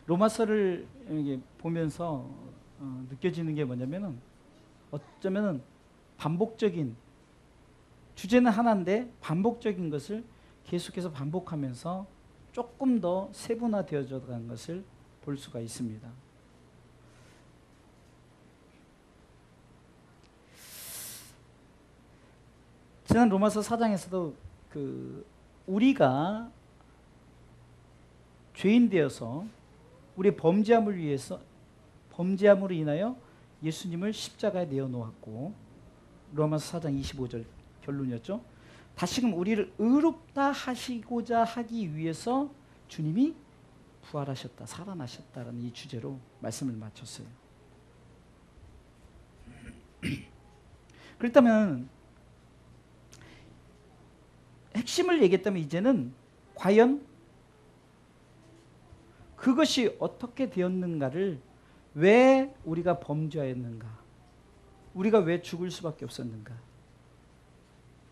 로마서를 이렇게 보면서 느껴지는 게 뭐냐면은 어쩌면은 반복적인 주제는 하나인데 반복적인 것을 계속해서 반복하면서 조금 더 세분화되어져 가는 것을 볼 수가 있습니다. 지난 로마서 4장에서도 우리가 죄인 되어서 우리의 범죄함으로 인하여 예수님을 십자가에 내어 놓았고, 로마서 4장 25절 결론이었죠. 다시금 우리를 의롭다 하시고자 하기 위해서 주님이 부활하셨다, 살아나셨다라는 이 주제로 말씀을 마쳤어요. 그렇다면 핵심을 얘기했다면 이제는 과연 그것이 어떻게 되었는가를, 왜 우리가 범죄하였는가, 우리가 왜 죽을 수밖에 없었는가,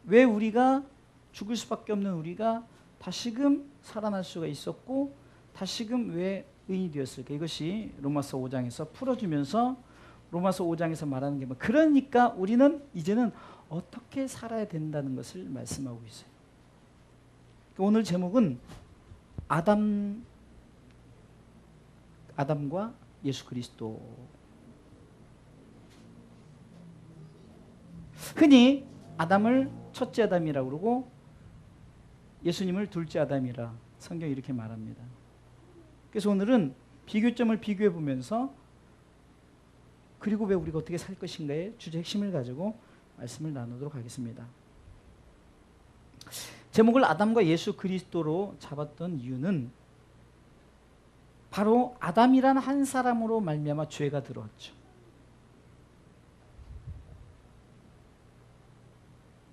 왜 우리가 죽을 수밖에 없는 우리가 다시금 살아날 수가 있었고 다시금 왜 의인이 되었을까, 이것이 로마서 5장에서 풀어주면서 로마서 5장에서 말하는 게 뭐, 그러니까 우리는 이제는 어떻게 살아야 된다는 것을 말씀하고 있어요. 오늘 제목은 아담과 예수 그리스도. 흔히 아담을 첫째 아담이라고 그러고 예수님을 둘째 아담이라 성경이 이렇게 말합니다. 그래서 오늘은 비교점을 비교해 보면서 그리고 왜 우리가 어떻게 살 것인가의 주제 핵심을 가지고 말씀을 나누도록 하겠습니다. 제목을 아담과 예수 그리스도로 잡았던 이유는 바로 아담이란 한 사람으로 말미암아 죄가 들어왔죠.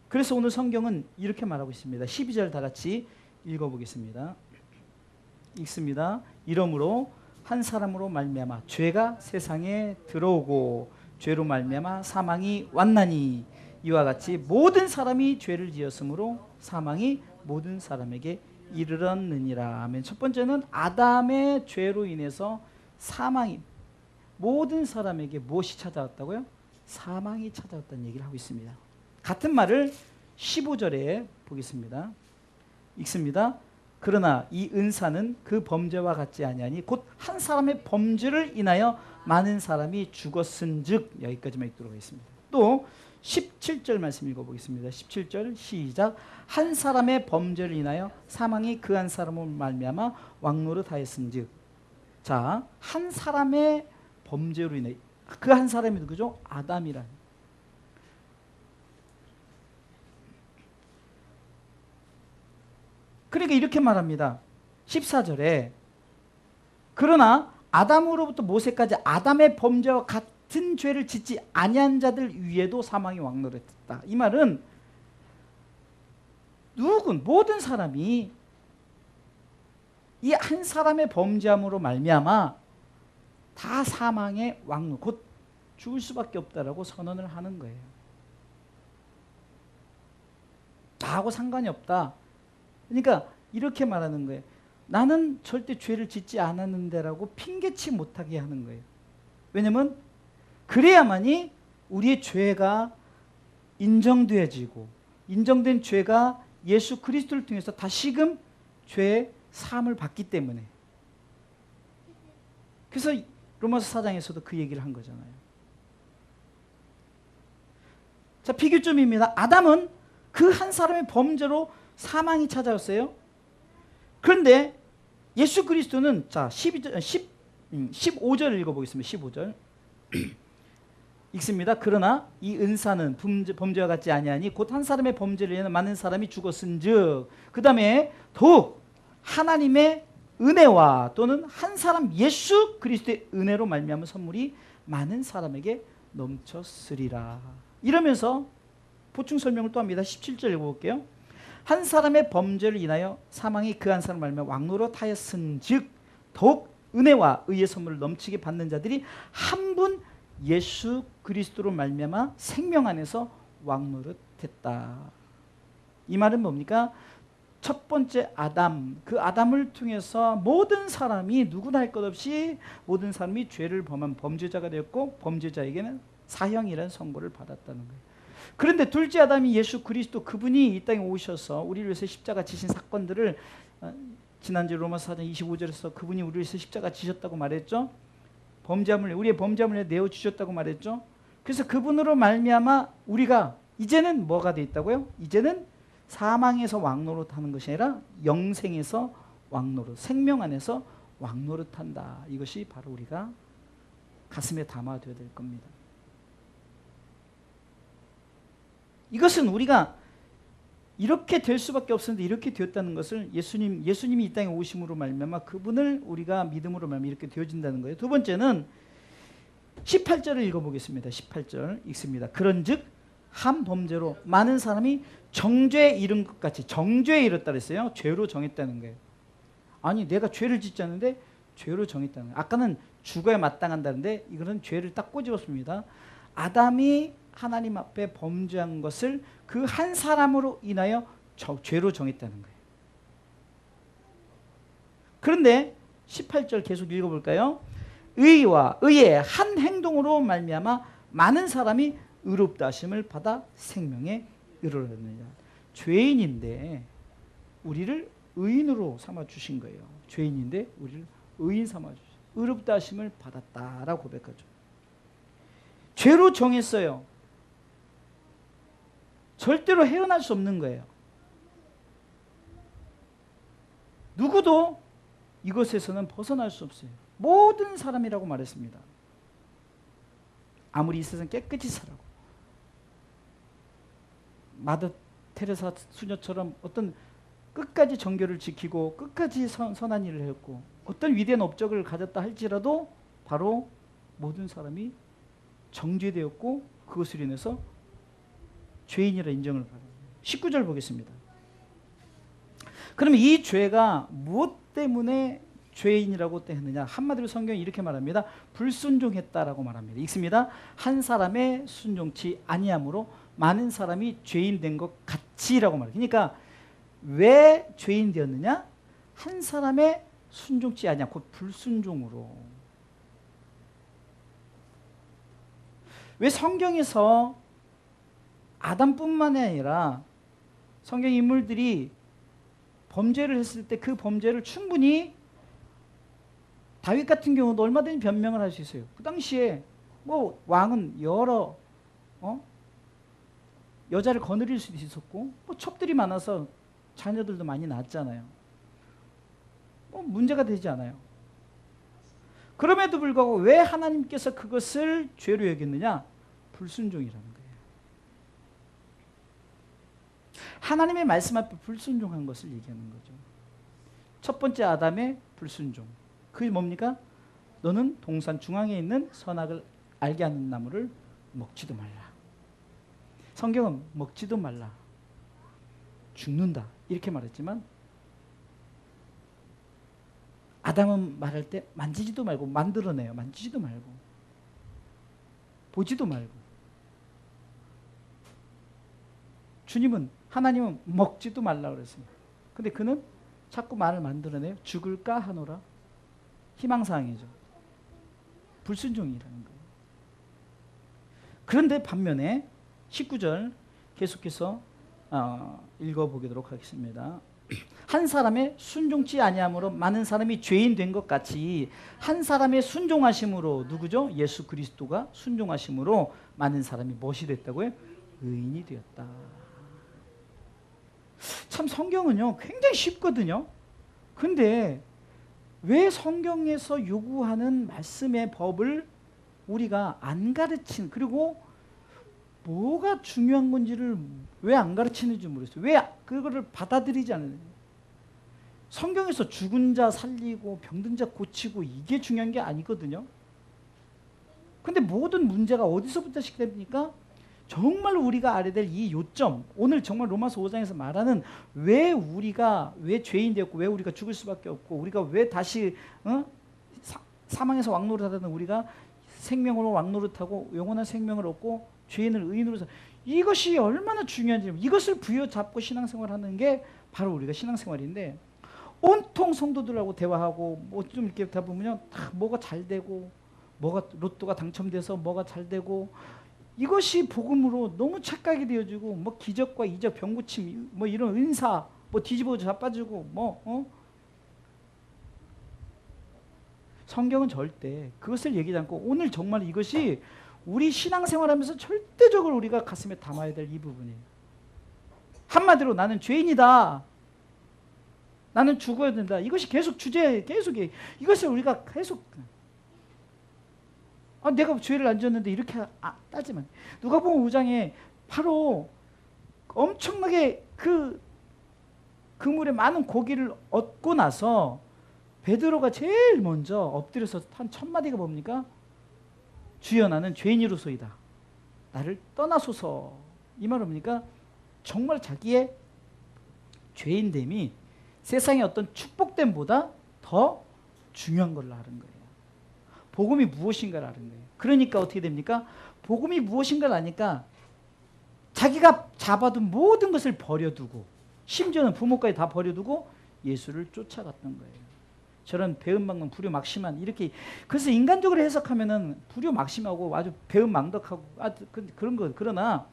그래서 오늘 성경은 이렇게 말하고 있습니다. 12절 다 같이 읽어보겠습니다. 읽습니다. 이러므로 한 사람으로 말미암아 죄가 세상에 들어오고 죄로 말미암아 사망이 왔나니 이와 같이 모든 사람이 죄를 지었으므로 사망이 모든 사람에게 이르렀느니라. 아멘. 첫 번째는 아담의 죄로 인해서 사망이 모든 사람에게 무엇이 찾아왔다고요? 사망이 찾아왔다는 얘기를 하고 있습니다. 같은 말을 15절에 보겠습니다. 읽습니다. 그러나 이 은사는 그 범죄와 같지 아니하니 곧 한 사람의 범죄를 인하여 많은 사람이 죽었은즉, 여기까지만 읽도록 하겠습니다. 또 17절 말씀 읽어보겠습니다. 17절 시작. 한 사람의 범죄를 인하여 사망이 그 한 사람을 말미암아 왕노릇하였은즉. 자, 한 사람의 범죄로 인해, 그 한 사람이 누구죠? 아담이란. 그러니까 이렇게 말합니다. 14절에 그러나 아담으로부터 모세까지 아담의 범죄와 같은 죄를 짓지 아니한 자들 위에도 사망이 왕노릇했다. 이 말은 모든 사람이 이 한 사람의 범죄함으로 말미암아 다 사망의 왕노, 곧 죽을 수밖에 없다라고 선언을 하는 거예요. 나하고 상관이 없다. 그러니까 이렇게 말하는 거예요. 나는 절대 죄를 짓지 않았는데라고 핑계치 못하게 하는 거예요. 왜냐하면 그래야만이 우리의 죄가 인정되어지고, 인정된 죄가 예수 그리스도를 통해서 다시금 죄의 사함을 받기 때문에. 그래서 로마서 4장에서도 그 얘기를 한 거잖아요. 자, 비교점입니다. 아담은 그 한 사람의 범죄로 사망이 찾아왔어요. 그런데 예수 그리스도는, 자, 15절 읽어보겠습니다. 15절 읽습니다. 그러나 이 은사는 범죄와 같지 아니하니 곧 한 사람의 범죄를 인해 많은 사람이 죽었은즉. 그 다음에 더욱 하나님의 은혜와 또는 한 사람 예수 그리스도의 은혜로 말미암은 선물이 많은 사람에게 넘쳤으리라. 이러면서 보충 설명을 또 합니다. 17절 읽어볼게요. 한 사람의 범죄를 인하여 사망이 그 한 사람 말미암아 왕노릇하였은즉 더욱 은혜와 의의 선물을 넘치게 받는 자들이 한 분 예수 그리스도로 말미암아 생명 안에서 왕노릇했다. 이 말은 뭡니까? 첫 번째 아담, 그 아담을 통해서 모든 사람이 누구나 할 것 없이 모든 사람이 죄를 범한 범죄자가 되었고 범죄자에게는 사형이라는 선고를 받았다는 거예요. 그런데 둘째 아담이 예수 그리스도, 그분이 이 땅에 오셔서 우리를 위해서 십자가 지신 사건들을 지난주 로마서 4장 25절에서 그분이 우리를 위해서 십자가 지셨다고 말했죠. 우리의 범죄함을 내어 주셨다고 말했죠. 그래서 그분으로 말미암아 우리가 이제는 뭐가 돼 있다고요? 이제는 사망에서 왕노릇하는 것이 아니라 영생에서 왕노릇, 생명 안에서 왕노릇한다. 이것이 바로 우리가 가슴에 담아둬야 될 겁니다. 이것은 우리가 이렇게 될 수밖에 없었는데 이렇게 되었다는 것을 예수님이 이 땅에 오심으로 말미암아 그분을 우리가 믿음으로 말미암아 이렇게 되어진다는 거예요. 두 번째는 18절을 읽어보겠습니다. 18절 읽습니다. 그런즉 한 범죄로 많은 사람이 정죄에 이른 것 같이, 정죄에 이르렀다 그랬어요. 죄로 정했다는 거예요. 아니 내가 죄를 짓지 않는데 죄로 정했다는 거예요. 아까는 죽어야 마땅한다는데 이거는 죄를 딱 꼬집었습니다. 아담이 하나님 앞에 범죄한 것을 그 한 사람으로 인하여 죄로 정했다는 거예요. 그런데 18절 계속 읽어볼까요? 의와 의의 한 행동으로 말미암아 많은 사람이 의롭다 하심을 받아 생명에 이르렀느니라. 죄인인데 우리를 의인으로 삼아주신 거예요. 죄인인데 우리를 의인 삼아주신, 의롭다 하심을 받았다라고 고백하죠. 죄로 정했어요. 절대로 헤어날 수 없는 거예요. 누구도 이것에서는 벗어날 수 없어요. 모든 사람이라고 말했습니다. 아무리 이 세상 깨끗이 살아고 마더 테레사 수녀처럼 어떤 끝까지 정결을 지키고 끝까지 선한 일을 했고 어떤 위대한 업적을 가졌다 할지라도 바로 모든 사람이 정죄되었고 그것으로 인해서 죄인이라 인정을 받아요. 19절 보겠습니다. 그러면 이 죄가 무엇 때문에 죄인이라고 했느냐? 한마디로 성경이 이렇게 말합니다. 불순종했다라고 말합니다. 읽습니다. 한 사람의 순종치 아니함으로 많은 사람이 죄인 된 것 같이라고 말해요. 그러니까 왜 죄인 되었느냐? 한 사람의 순종치 아니함, 곧 불순종으로. 왜 성경에서 아담뿐만 아니라 성경 인물들이 범죄를 했을 때 그 범죄를 충분히 다윗 같은 경우도 얼마든지 변명을 할 수 있어요. 그 당시에 뭐 왕은 여러 여자를 거느릴 수도 있었고 뭐 첩들이 많아서 자녀들도 많이 낳았잖아요. 뭐 문제가 되지 않아요. 그럼에도 불구하고 왜 하나님께서 그것을 죄로 여겼느냐? 불순종이라는 거예요. 하나님의 말씀 앞에 불순종한 것을 얘기하는 거죠. 첫 번째 아담의 불순종. 그게 뭡니까? 너는 동산 중앙에 있는 선악을 알게 하는 나무를 먹지도 말라. 성경은 먹지도 말라. 죽는다. 이렇게 말했지만 아담은 말할 때 만지지도 말고 만들어내요. 만지지도 말고 보지도 말고. 하나님은 먹지도 말라 그랬습니다. 근데 그는 자꾸 말을 만들어내요. 죽을까 하노라. 희망사항이죠. 불순종이라는 거예요. 그런데 반면에 19절 계속해서 읽어보도록 하겠습니다. 한 사람의 순종치 아니함으로 많은 사람이 죄인 된 것 같이 한 사람의 순종하심으로, 누구죠? 예수 그리스도가 순종하심으로 많은 사람이 무엇이 됐다고요? 의인이 되었다. 참 성경은요 굉장히 쉽거든요. 근데 왜 성경에서 요구하는 말씀의 법을 우리가 안 가르치는, 그리고 뭐가 중요한 건지를 왜 안 가르치는지 모르겠어요. 왜 그거를 받아들이지 않느냐. 성경에서 죽은 자 살리고 병든 자 고치고 이게 중요한 게 아니거든요. 근데 모든 문제가 어디서부터 시작됩니까? 정말 우리가 알아야 될 이 요점, 오늘 정말 로마서 5장에서 말하는 왜 죄인 되었고 왜 우리가 죽을 수밖에 없고 우리가 왜 다시 사망에서 왕노릇하다는 우리가 생명으로 왕노릇하고 영원한 생명을 얻고 죄인을 의인으로 이것이 얼마나 중요한지, 이것을 부여잡고 신앙생활하는 게 바로 우리가 신앙생활인데, 온통 성도들하고 대화하고 뭐 좀 이렇게 다 보면요, 다 뭐가 잘 되고, 뭐가 로또가 당첨돼서 뭐가 잘 되고, 이것이 복음으로 너무 착각이 되어지고, 뭐 기적과 이적, 병고침, 뭐 이런 은사, 뭐 뒤집어 자빠지고, 성경은 절대 그것을 얘기하지 않고, 오늘 정말 이것이 우리 신앙생활하면서 절대적으로 우리가 가슴에 담아야 될 이 부분이에요. 한마디로 나는 죄인이다, 나는 죽어야 된다, 이것이 계속 계속 이것을 우리가 계속 내가 죄를 안 지었는데 이렇게 따지면, 누가복음 5장에 바로 엄청나게 그 그물에 많은 고기를 얻고 나서 베드로가 제일 먼저 엎드려서 한 첫 마디가 뭡니까? 주여 나는 죄인이로소이다, 나를 떠나소서. 이 말은 뭡니까? 정말 자기의 죄인됨이 세상의 어떤 축복됨보다 더 중요한 걸 아는 거예요. 복음이 무엇인가를 아는 거예요. 그러니까 어떻게 됩니까? 복음이 무엇인가를 아니까 자기가 잡아둔 모든 것을 버려두고, 심지어는 부모까지 다 버려두고 예수를 쫓아갔던 거예요. 저런 배은망덕 불효막심한, 이렇게, 그래서 인간적으로 해석하면은 불효막심하고 아주 배은망덕하고 그런 거. 그러나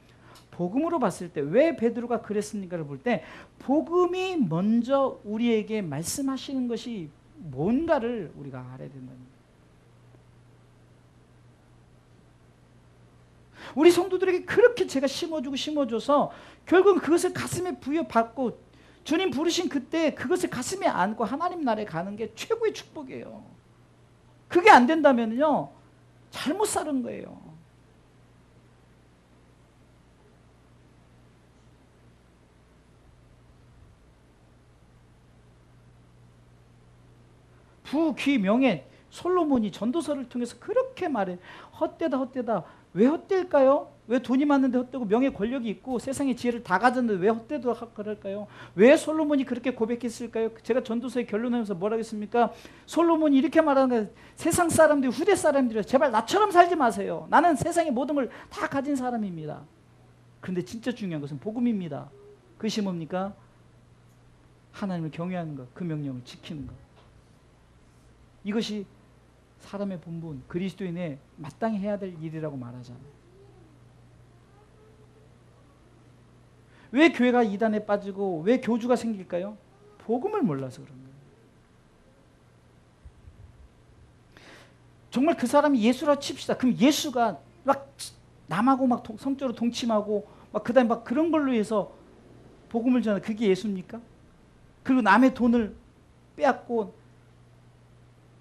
복음으로 봤을 때 왜 베드로가 그랬습니까를 볼 때, 복음이 먼저 우리에게 말씀하시는 것이 뭔가를 우리가 알아야 된다는 거예요. 우리 성도들에게 그렇게 제가 심어줘서 결국은 그것을 가슴에 부여받고 주님 부르신 그때 그것을 가슴에 안고 하나님 나라에 가는 게 최고의 축복이에요. 그게 안 된다면요, 잘못 사는 거예요. 부, 귀, 명예, 솔로몬이 전도서를 통해서 그렇게 말해. 헛되다 헛되다. 왜 헛될까요? 왜 돈이 많은데 헛되고 명예 권력이 있고 세상의 지혜를 다 가졌는데 왜 헛되다 그럴까요? 왜 솔로몬이 그렇게 고백했을까요? 제가 전도서의 결론하면서 뭐라고 했습니까? 솔로몬이 이렇게 말하는 거예요. 세상 사람들이, 후대 사람들이 제발 나처럼 살지 마세요. 나는 세상의 모든 걸 다 가진 사람입니다. 그런데 진짜 중요한 것은 복음입니다. 그것이 뭡니까? 하나님을 경외하는 것, 그 명령을 지키는 것. 이것이 사람의 본분, 그리스도인의 마땅히 해야 될 일이라고 말하잖아요. 왜 교회가 이단에 빠지고 왜 교주가 생길까요? 복음을 몰라서 그런 거예요. 정말 그 사람이 예수라 칩시다. 그럼 예수가 막 남하고 막 성적으로 동침하고 막 그다음에 막 그런 걸로 해서 복음을 전하, 그게 예수입니까? 그리고 남의 돈을 빼앗고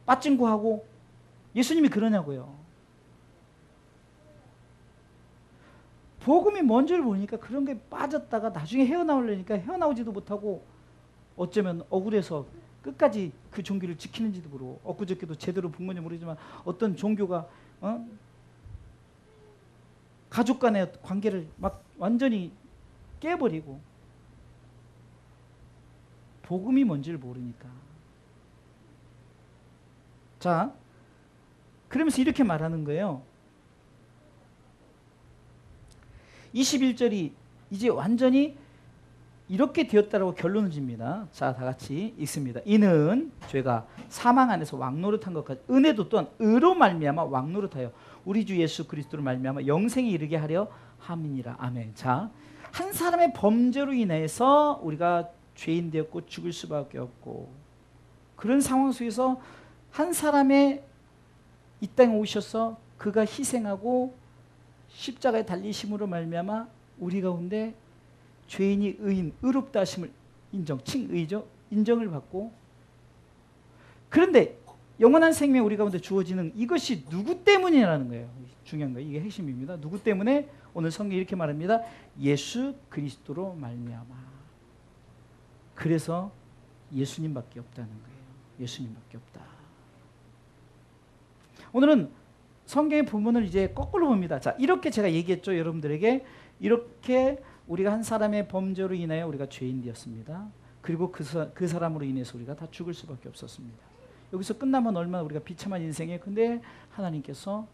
빠찡구하고, 예수님이 그러냐고요. 복음이 뭔지를 모르니까 그런 게 빠졌다가 나중에 헤어나오려니까 헤어나오지도 못하고, 어쩌면 억울해서 끝까지 그 종교를 지키는지도 모르고, 엊그저께도 제대로 본 건지 모르지만 어떤 종교가 가족 간의 관계를 막 완전히 깨버리고, 복음이 뭔지를 모르니까. 자, 그러면서 이렇게 말하는 거예요. 21절이 이제 완전히 이렇게 되었다라고 결론을 집니다. 자, 다 같이 읽습니다. 이는 죄가 사망 안에서 왕노릇한 것까지 은혜도 또한 의로 말미암아 왕노릇하여 우리 주 예수 그리스도로 말미암아 영생에 이르게 하려 함이니라. 아멘. 자, 한 사람의 범죄로 인해서 우리가 죄인 되었고 죽을 수밖에 없고, 그런 상황 속에서 한 사람의 이 땅에 오셔서 그가 희생하고 십자가에 달리심으로 말미암아 우리 가운데 죄인이 의인, 의롭다 하심을 칭의죠. 인정을 받고, 그런데 영원한 생명이 우리 가운데 주어지는 이것이 누구 때문이라는 거예요. 중요한 거예요. 이게 핵심입니다. 누구 때문에? 오늘 성경이 이렇게 말합니다. 예수 그리스도로 말미암아. 그래서 예수님밖에 없다는 거예요. 예수님밖에 없다. 오늘은 성경의 본문을 이제 거꾸로 봅니다. 자, 이렇게 제가 얘기했죠. 여러분들에게 이렇게 우리가 한 사람의 범죄로 인하여 우리가 죄인 되었습니다. 그리고 그 사람으로 인해서 우리가 다 죽을 수밖에 없었습니다. 여기서 끝나면 얼마나 우리가 비참한 인생이에요. 근데 하나님께서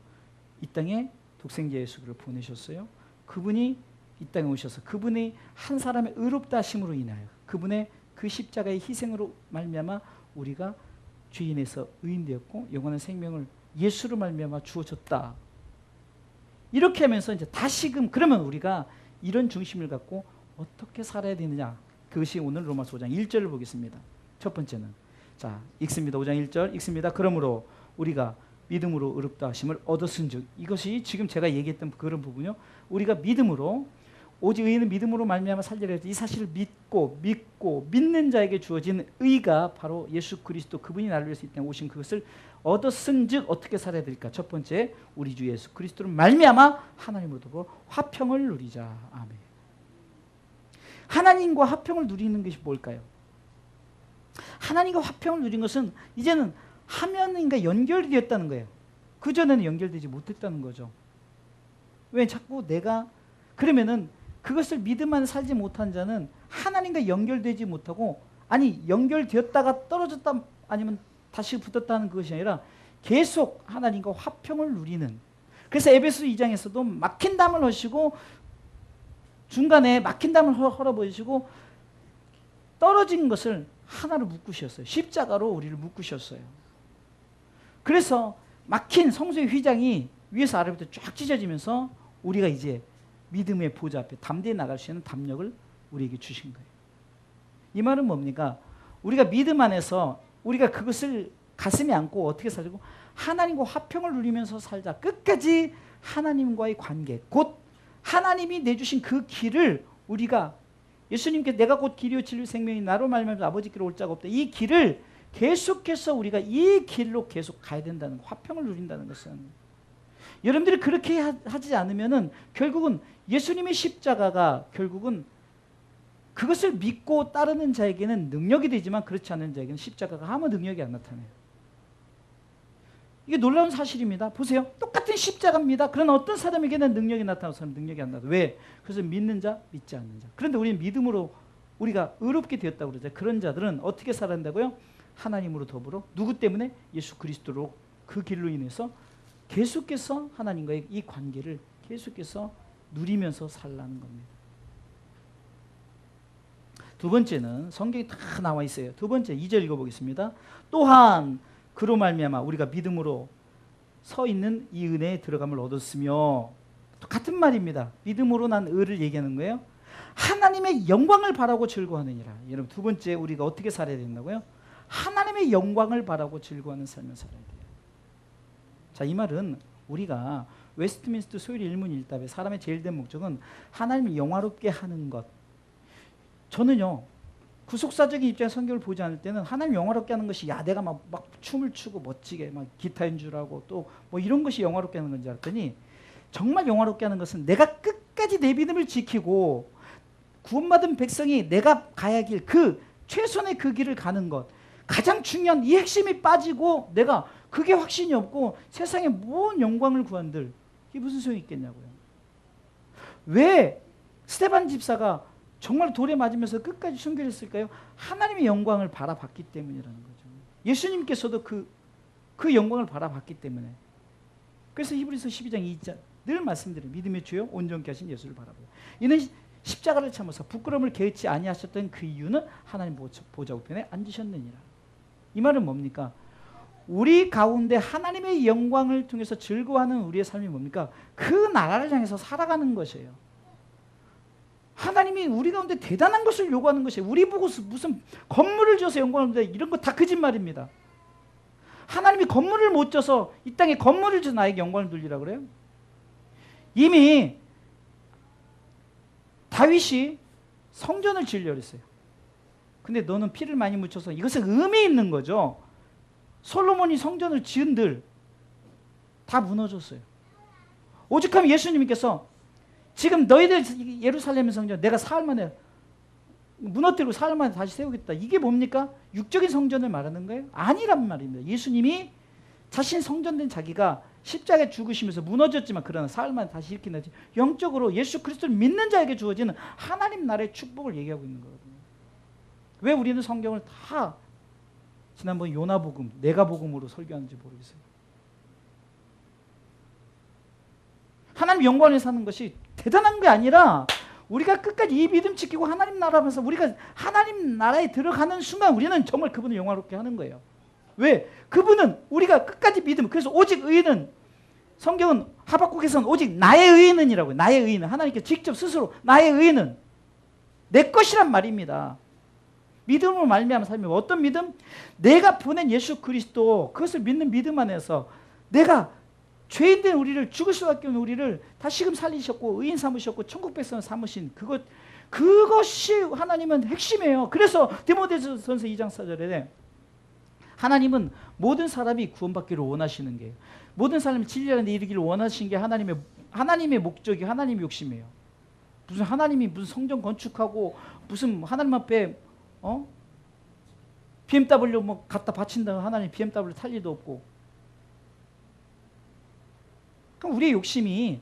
이 땅에 독생자 예수를 보내셨어요. 그분이 이 땅에 오셔서 그분이 한 사람의 의롭다 하심으로 인하여, 그분의 그 십자가의 희생으로 말미암아 우리가 죄인에서 의인되었고 영원한 생명을 예수로 말미암아 주어졌다. 이렇게 하면서 이제 다시금 그러면 우리가 이런 중심을 갖고 어떻게 살아야 되느냐, 그것이 오늘 로마서 5장 1절을 보겠습니다. 첫 번째는 자 읽습니다. 5장 1절 읽습니다. 그러므로 우리가 믿음으로 의롭다 하심을 얻었은즉, 이것이 지금 제가 얘기했던 그런 부분이요, 우리가 믿음으로, 오직 의인은 믿음으로 말미암아 살리라 해서 이 사실을 믿고 믿는 자에게 주어진 의가 바로 예수 그리스도, 그분이 나를 위해서 이 땅에 오신 그것을 얻었은즉 어떻게 살아야 될까? 첫 번째, 우리 주 예수 그리스도를 말미암아 하나님으로 더불어 화평을 누리자. 아멘. 하나님과 화평을 누리는 것이 뭘까요? 하나님과 화평을 누린 것은 이제는 하나님과 연결이 되었다는 거예요. 그전에는 연결되지 못했다는 거죠. 왜 자꾸 내가, 그러면은 그것을 믿음 안에 살지 못한 자는 하나님과 연결되지 못하고, 아니 연결되었다가 떨어졌다 아니면 다시 붙었다는 것이 아니라 계속 하나님과 화평을 누리는, 그래서 에베소 2장에서도 막힌 담을 하시고 중간에 막힌 담을 헐어버리시고 떨어진 것을 하나로 묶으셨어요. 십자가로 우리를 묶으셨어요. 그래서 막힌 성소의 휘장이 위에서 아래부터 쫙 찢어지면서 우리가 이제 믿음의 보좌 앞에 담대히 나갈 수 있는 담력을 우리에게 주신 거예요. 이 말은 뭡니까? 우리가 믿음 안에서 우리가 그것을 가슴에 안고 어떻게 살고 하나님과 화평을 누리면서 살자. 끝까지 하나님과의 관계, 곧 하나님이 내주신 그 길을 우리가, 예수님께 내가 곧 길이요 진리요 생명이 나로 말미암아 아버지께로 올 자가 없다, 이 길을 계속해서 우리가 이 길로 계속 가야 된다는, 화평을 누린다는 것은, 여러분들이 그렇게 하지 않으면은 결국은 예수님의 십자가가 결국은 그것을 믿고 따르는 자에게는 능력이 되지만 그렇지 않은 자에게는 십자가가 아무 능력이 안 나타나요. 이게 놀라운 사실입니다. 보세요. 똑같은 십자가입니다. 그러나 어떤 사람에게는 능력이 나타나고 사람 능력이 안 나타나요. 왜? 그래서 믿는 자, 믿지 않는 자. 그런데 우리는 믿음으로 우리가 의롭게 되었다고 그러죠. 그런 자들은 어떻게 살아야 한다고요? 하나님으로 더불어 누구 때문에? 예수 그리스도로, 그 길로 인해서 계속해서 하나님과의 이 관계를 계속해서 누리면서 살라는 겁니다. 두 번째는 성경에 다 나와 있어요. 두 번째 2절 읽어보겠습니다. 또한 그로 말미암아 우리가 믿음으로 서 있는 이 은혜에 들어감을 얻었으며, 같은 말입니다. 믿음으로 난 의를 얘기하는 거예요. 하나님의 영광을 바라고 즐거워하느니라. 여러분, 두 번째 우리가 어떻게 살아야 된다고요? 하나님의 영광을 바라고 즐거워하는 삶을 살아야 돼요. 자, 이 말은 우리가 웨스트민스터 소율 일문일답에 사람의 제일 된 목적은 하나님을 영화롭게 하는 것. 저는요, 구속사적인 입장에서 성경을 보지 않을 때는 하나님 영화롭게 하는 것이, 야 내가 막 춤을 추고 멋지게 막 기타 연주하고 또 뭐 이런 것이 영화롭게 하는 건지 알았더니, 정말 영화롭게 하는 것은 내가 끝까지 내 믿음을 지키고 구원받은 백성이 내가 가야 할 길, 그 최선의 그 길을 가는 것, 가장 중요한 이 핵심이 빠지고 내가 그게 확신이 없고 세상에 뭔 영광을 구한들, 이게 무슨 소용이 있겠냐고요. 왜 스데반 집사가 정말 돌에 맞으면서 끝까지 순교했을까요? 하나님의 영광을 바라봤기 때문이라는 거죠. 예수님께서도 그 영광을 바라봤기 때문에. 그래서 히브리서 12장 2절 늘 말씀드려요. 믿음의 주요 온전케 하신 예수를 바라보고, 이는 십자가를 참으사 부끄러움을 개의치 아니하셨던 그 이유는 하나님 보좌 우편에 앉으셨느니라. 이 말은 뭡니까? 우리 가운데 하나님의 영광을 통해서 즐거워하는 우리의 삶이 뭡니까? 그 나라를 향해서 살아가는 것이에요. 하나님이 우리 가운데 대단한 것을 요구하는 것이에요. 우리 보고 무슨 건물을 지어서 영광을 누린다, 이런 거 다 거짓말입니다. 하나님이 건물을 못 져서 이 땅에 건물을 지어서 나에게 영광을 누리라고 그래요? 이미 다윗이 성전을 지으려고 했어요. 근데 너는 피를 많이 묻혀서, 이것은 의미 있는 거죠. 솔로몬이 성전을 지은들 다 무너졌어요. 오죽하면 예수님께서 지금 너희들 예루살렘 성전 내가 사흘 만에 무너뜨리고 사흘 만에 다시 세우겠다, 이게 뭡니까? 육적인 성전을 말하는 거예요? 아니란 말입니다. 예수님이 자신 성전된 자기가 십자가에 죽으시면서 무너졌지만 그러나 사흘 만에 다시 일으킨다지, 영적으로 예수 그리스도를 믿는 자에게 주어지는 하나님 나라의 축복을 얘기하고 있는 거거든요. 왜 우리는 성경을 다 지난번 요나복음, 내가복음으로 설교하는지 모르겠어요. 하나님 영광에 사는 것이 대단한 게 아니라 우리가 끝까지 이 믿음 지키고 하나님 나라 하면서 우리가 하나님 나라에 들어가는 순간 우리는 정말 그분을 영화롭게 하는 거예요. 왜? 그분은 우리가 끝까지 믿음. 그래서 오직 의인은, 성경은 하박국에서는 오직 나의 의인은이라고요. 나의 의인은. 하나님께 직접 스스로 나의 의인은 내 것이란 말입니다. 믿음으로 말미암아 살면 어떤 믿음? 내가 보낸 예수 그리스도, 그것을 믿는 믿음 안에서 내가 죄인된 우리를, 죽을 수밖에 없는 우리를 다시금 살리셨고 의인 삼으셨고 천국 백성 삼으신 그것이 하나님은 핵심이에요. 그래서 디모데전서 2장 4절에 하나님은 모든 사람이 구원받기를 원하시는 게, 모든 사람이 진리에 이르기를 원하시는 게 하나님의 목적이, 하나님의 욕심이에요. 무슨 하나님이 무슨 성전 건축하고 무슨 하나님 앞에 BMW 뭐 갖다 바친다고 하나님 BMW 탈 일도 없고. 그럼 우리의 욕심이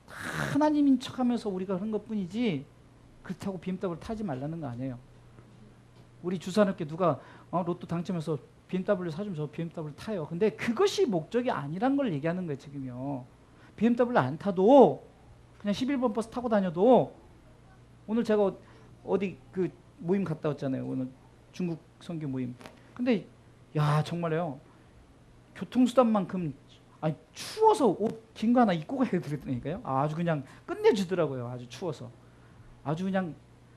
하나님인 척하면서 우리가 그런 것뿐이지 그렇다고 BMW 타지 말라는 거 아니에요. 우리 주산업계 누가 로또 당첨해서 BMW 사주면 저 BMW 타요. 근데 그것이 목적이 아니란 걸 얘기하는 거예요, 지금요. BMW 안 타도 그냥 11번 버스 타고 다녀도, 오늘 제가 어디 그 모임 갔다 왔잖아요. 오늘 중국 선교 모임. 근데 야 정말요. 교통수단만큼 추워서 옷 긴 거 하나 입고 가야 되더라니까요. 아주 그냥 끝내주더라고요. 아주 추워서. 아주 그냥.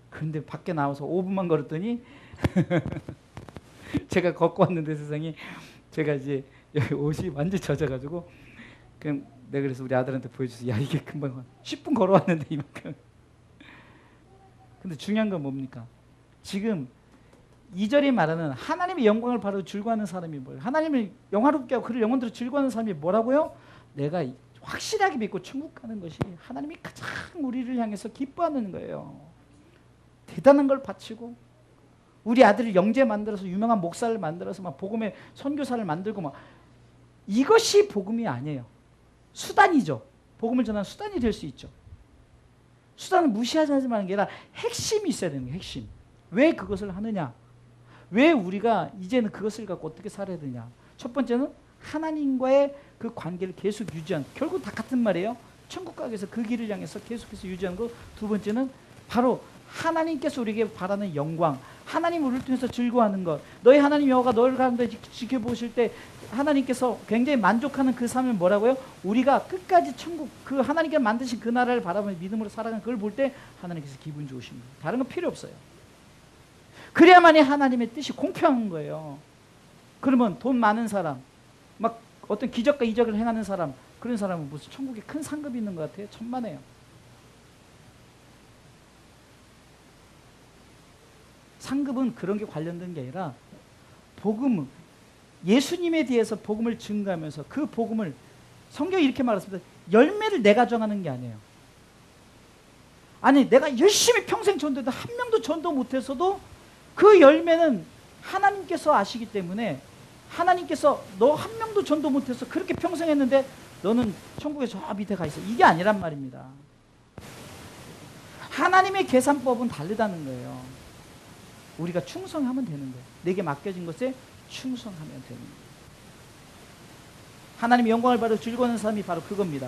그런데 밖에 나와서 5분만 걸었더니 제가 걷고 왔는데 세상에 제가 이제 여기 옷이 완전 젖어가지고 그냥 내가 그래서 우리 아들한테 보여줘서 야 이게 금방 10분 걸어왔는데 이만큼. 근데 중요한 건 뭡니까? 지금 2절이 말하는 하나님의 영광을 바로 즐거워하는 사람이 뭐예요? 하나님을 영화롭게 하고 그를 영원토록 즐거워하는 사람이 뭐라고요? 내가 확실하게 믿고 천국 가는 것이 하나님이 가장 우리를 향해서 기뻐하는 거예요. 대단한 걸 바치고 우리 아들을 영재 만들어서 유명한 목사를 만들어서 막 복음의 선교사를 만들고 막, 이것이 복음이 아니에요. 수단이죠. 복음을 전하는 수단이 될 수 있죠. 수단은 무시하지 말는 게 아니라 핵심이 있어야 되는 거예요. 핵심. 왜 그것을 하느냐? 왜 우리가 이제는 그것을 갖고 어떻게 살아야 되냐? 첫 번째는 하나님과의 그 관계를 계속 유지하는, 결국 다 같은 말이에요. 천국 가기 위해서 그 길을 향해서 계속해서 유지하는 거. 두 번째는 바로 하나님께서 우리에게 바라는 영광, 하나님 우리를 통해서 즐거워하는 것. 너희 하나님 여호와가 너를 가운데 지켜보실 때 하나님께서 굉장히 만족하는 그 삶은 뭐라고요? 우리가 끝까지 천국, 그 하나님께서 만드신 그 나라를 바라보며 믿음으로 살아가는 그걸 볼 때 하나님께서 기분 좋으신 거예요. 다른 건 필요 없어요. 그래야만이 하나님의 뜻이 공평한 거예요. 그러면 돈 많은 사람, 막 어떤 기적과 이적을 행하는 사람, 그런 사람은 무슨 천국에 큰 상급이 있는 것 같아요? 천만에요. 상급은 그런 게 관련된 게 아니라 복음, 예수님에 대해서 복음을 증거하면서 그 복음을, 성경이 이렇게 말했습니다. 열매를 내가 정하는 게 아니에요. 아니 내가 열심히 평생 전도해도 한 명도 전도 못했어도 그 열매는 하나님께서 아시기 때문에, 하나님께서 너 한 명도 전도 못해서 그렇게 평생 했는데 너는 천국에 저 밑에 가 있어, 이게 아니란 말입니다. 하나님의 계산법은 다르다는 거예요. 우리가 충성하면 되는 거예요. 내게 맡겨진 것에 충성하면 되는 거예요. 하나님의 영광을 바로 즐거워하는 사람이 바로 그겁니다.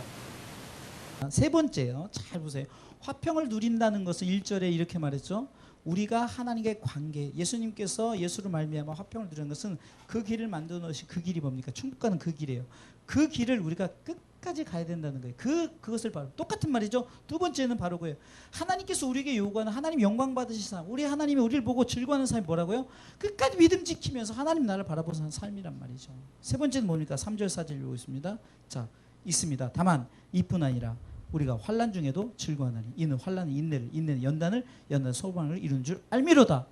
세 번째요. 잘 보세요. 화평을 누린다는 것은 1절에 이렇게 말했죠. 우리가 하나님과의 관계, 예수님께서 예수로 말미암아 화평을 누리는 것은 그 길을 만들어 놓으신 그 길이 뭡니까? 천국 가는 그 길이에요. 그 길을 우리가 끝까지 가야 된다는 거예요. 그것을 바로 똑같은 말이죠. 두 번째는 바로 그예요. 하나님께서 우리에게 요구하는 하나님 영광 받으신 사람, 우리 하나님이 우리를 보고 즐거워하는 사람이 뭐라고요? 끝까지 믿음 지키면서 하나님 나를 바라보는 삶이란 말이죠. 세 번째는 뭡니까? 3절 4절 읽겠습니다. 자, 있습니다. 다만 이뿐 아니라 우리가 환난 중에도 즐거워하나니 이는 환난은 인내를, 인내는 연단을, 연단은 소망을 이루는 줄 알미로다.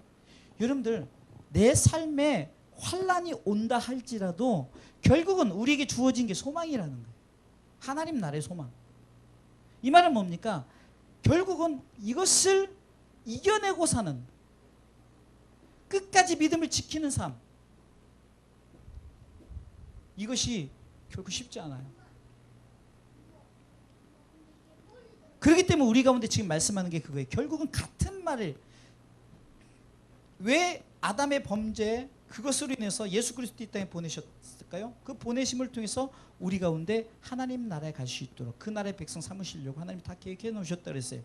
여러분들, 내 삶에 환난이 온다 할지라도 결국은 우리에게 주어진 게 소망이라는 거예요. 하나님 나라의 소망. 이 말은 뭡니까? 결국은 이것을 이겨내고 사는, 끝까지 믿음을 지키는 삶, 이것이 결코 쉽지 않아요. 그렇기 때문에 우리 가운데 지금 말씀하는 게 그거예요. 결국은 같은 말을, 왜 아담의 범죄 그것으로 인해서 예수 그리스도 이 땅에 보내셨을까요? 그 보내심을 통해서 우리 가운데 하나님 나라에 갈 수 있도록 그 나라의 백성 삼으시려고 하나님이 다 계획해 놓으셨다 그랬어요.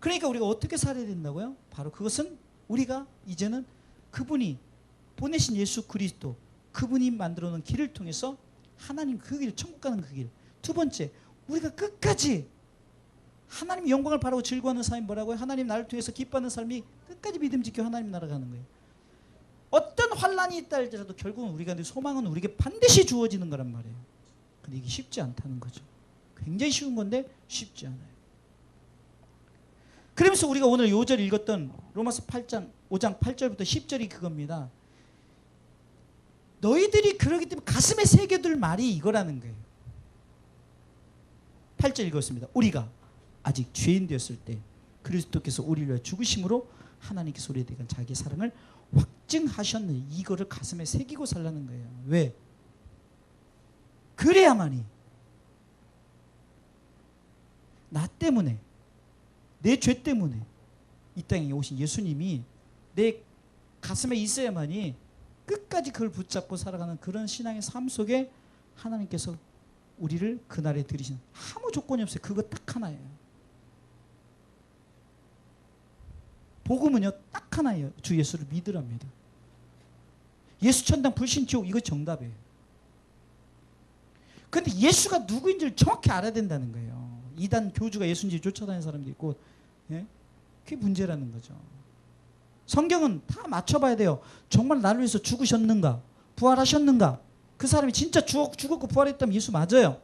그러니까 우리가 어떻게 살아야 된다고요? 바로 그것은 우리가 이제는 그분이 보내신 예수 그리스도, 그분이 만들어 놓은 길을 통해서 하나님 그 길, 천국 가는 그 길. 두 번째, 우리가 끝까지 하나님 영광을 바라고 즐거워하는 삶이 뭐라고요? 하나님 나를 통해서 기뻐하는 삶이 끝까지 믿음 지켜 하나님 나라 가는 거예요. 어떤 환란이 있다 할지라도 결국은 우리가 소망은 우리에게 반드시 주어지는 거란 말이에요. 근데 이게 쉽지 않다는 거죠. 굉장히 쉬운 건데 쉽지 않아요. 그러면서 우리가 오늘 요절 읽었던 로마서 8장 5장 8절부터 10절이 그겁니다. 너희들이 그러기 때문에 가슴에 새겨둘 말이 이거라는 거예요. 8절 읽었습니다. 우리가 아직 죄인 되었을 때 그리스도께서 우리를 위하여 죽으심으로 하나님께서 우리에 대한 자기의 사랑을 확증하셨느니 이거를 가슴에 새기고 살라는 거예요. 왜? 그래야만이 나 때문에, 내 죄 때문에 이 땅에 오신 예수님이 내 가슴에 있어야만이 끝까지 그걸 붙잡고 살아가는 그런 신앙의 삶 속에 하나님께서 우리를 그날에 들이신 아무 조건이 없어요. 그거 딱 하나예요. 복음은요 딱 하나예요. 주 예수를 믿으랍니다. 예수 천당 불신 지옥 이거 정답이에요. 그런데 예수가 누구인지를 정확히 알아야 된다는 거예요. 이단 교주가 예수인지 쫓아다니는 사람도 있고, 예? 그게 문제라는 거죠. 성경은 다 맞춰봐야 돼요. 정말 나를 위해서 죽으셨는가? 부활하셨는가? 그 사람이 진짜 죽었고 부활했다면 예수 맞아요.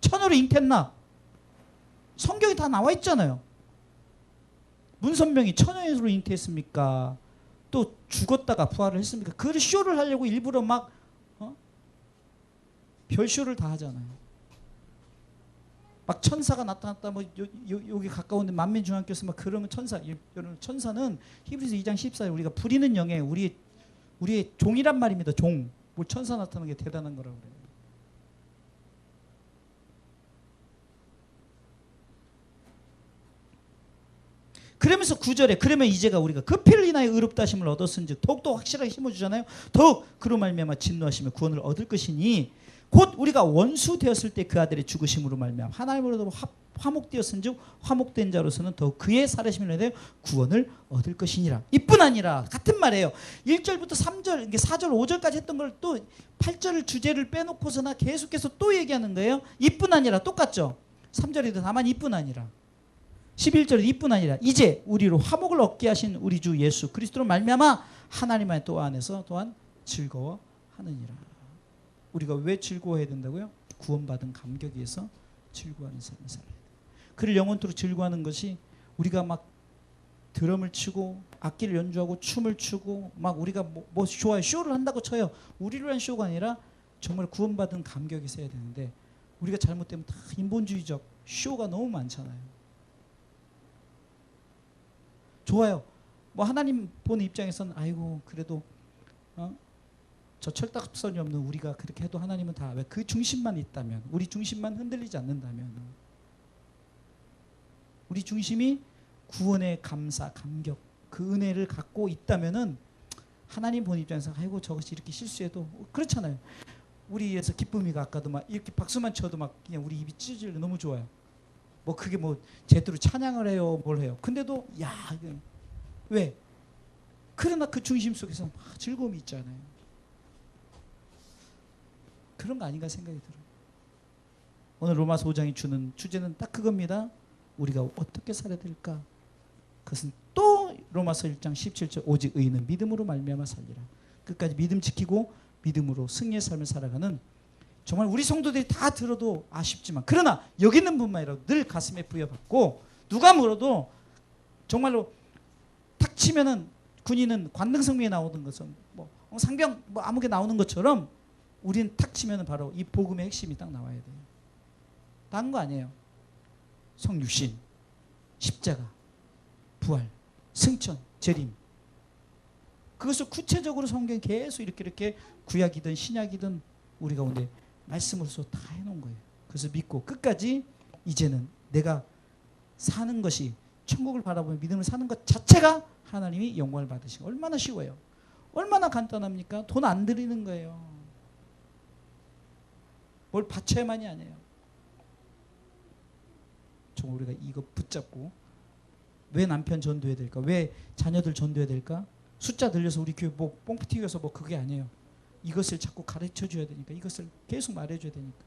천으로 잉태했나? 성경이 다 나와 있잖아요. 문선명이 천으로 잉태했습니까? 또 죽었다가 부활을 했습니까? 그 쇼를 하려고 일부러 막 별쇼를 다 하잖아요. 막 천사가 나타났다 뭐 여기 가까운데 만민중앙교에서 막 그러면 여러분 천사는 히브리서 2장 14절 우리가 부리는 영에 우리의 종이란 말입니다. 종. 뭐 천사 나타나는 게 대단한 거라고 그래요. 그러면서 9절에 그러면 이제가 우리가 그 피를 인하여 의롭다 하심을 얻었은즉 더욱더 확실하게 심어주잖아요. 더욱 그로 말미암아 진노하시며 구원을 얻을 것이니 곧 우리가 원수 되었을 때 그 아들의 죽으심으로 말미암아 하나님으로부터 화목되었은즉 화목된 자로서는 더욱 그의 살으심을 인하여 구원을 얻을 것이니라. 이뿐 아니라 같은 말이에요. 1절부터 3절, 4절, 5절까지 했던 걸 또 8절 주제를 빼놓고서나 계속해서 또 얘기하는 거예요. 이뿐 아니라 똑같죠. 3절에도 다만 이뿐 아니라 11절에 이뿐 아니라 이제 우리로 화목을 얻게 하신 우리 주 예수 그리스도로 말미암아 하나님의 또 안에서 또한 즐거워하느니라. 우리가 왜 즐거워해야 된다고요? 구원받은 감격에 의해서 즐거워하는 삶을 살아야 돼요. 그를 영원토록 즐거워하는 것이 우리가 막 드럼을 치고 악기를 연주하고 춤을 추고 막 우리가 뭐 좋아요. 쇼를 한다고 쳐요. 우리를 위한 쇼가 아니라 정말 구원받은 감격에서 해야 되는데 우리가 잘못되면 다 인본주의적 쇼가 너무 많잖아요. 좋아요. 뭐 하나님 보는 입장에서는 아이고 그래도 저 철딱선이 없는 우리가 그렇게 해도 하나님은 다 왜 그 중심만 있다면 우리 중심만 흔들리지 않는다면 우리 중심이 구원의 감사 감격 그 은혜를 갖고 있다면은 하나님 보는 입장에서 아이고 저것이 이렇게 실수해도 그렇잖아요. 우리에서 기쁨이가 아까도 막 이렇게 박수만 쳐도 막 그냥 우리 입이 찢어지려 너무 좋아요. 뭐 그게 뭐 제대로 찬양을 해요 뭘 해요. 근데도 야 왜? 그러나 그 중심 속에서 막 즐거움이 있잖아요. 그런 거 아닌가 생각이 들어요. 오늘 로마서 5장이 주는 주제는 딱 그겁니다. 우리가 어떻게 살아야 될까? 그것은 또 로마서 1장 17절 오직 의인은 믿음으로 말미암아 살리라. 끝까지 믿음 지키고 믿음으로 승리의 삶을 살아가는 정말 우리 성도들이 다 들어도 아쉽지만 그러나 여기 있는 분만이라도 늘 가슴에 부여받고 누가 물어도 정말로 탁 치면은 군인은 관등성명에 나오는 것은 뭐 상병 뭐 아무게 나오는 것처럼 우리는 탁 치면은 바로 이 복음의 핵심이 딱 나와야 돼요. 다른 거 아니에요. 성육신, 십자가, 부활, 승천, 재림. 그것을 구체적으로 성경에 계속 이렇게 구약이든 신약이든 우리 가운데 말씀으로서 다 해놓은 거예요. 그래서 믿고 끝까지 이제는 내가 사는 것이 천국을 바라보며 믿음을 사는 것 자체가 하나님이 영광을 받으시고 얼마나 쉬워요. 얼마나 간단합니까? 돈 안 들이는 거예요. 뭘 바쳐야만이 아니에요. 무조건 우리가 이거 붙잡고 왜 남편 전도해야 될까? 왜 자녀들 전도해야 될까? 숫자 들려서 우리 교회 뭐 뻥튀겨서 뭐 그게 아니에요. 이것을 자꾸 가르쳐 줘야 되니까 이것을 계속 말해 줘야 되니까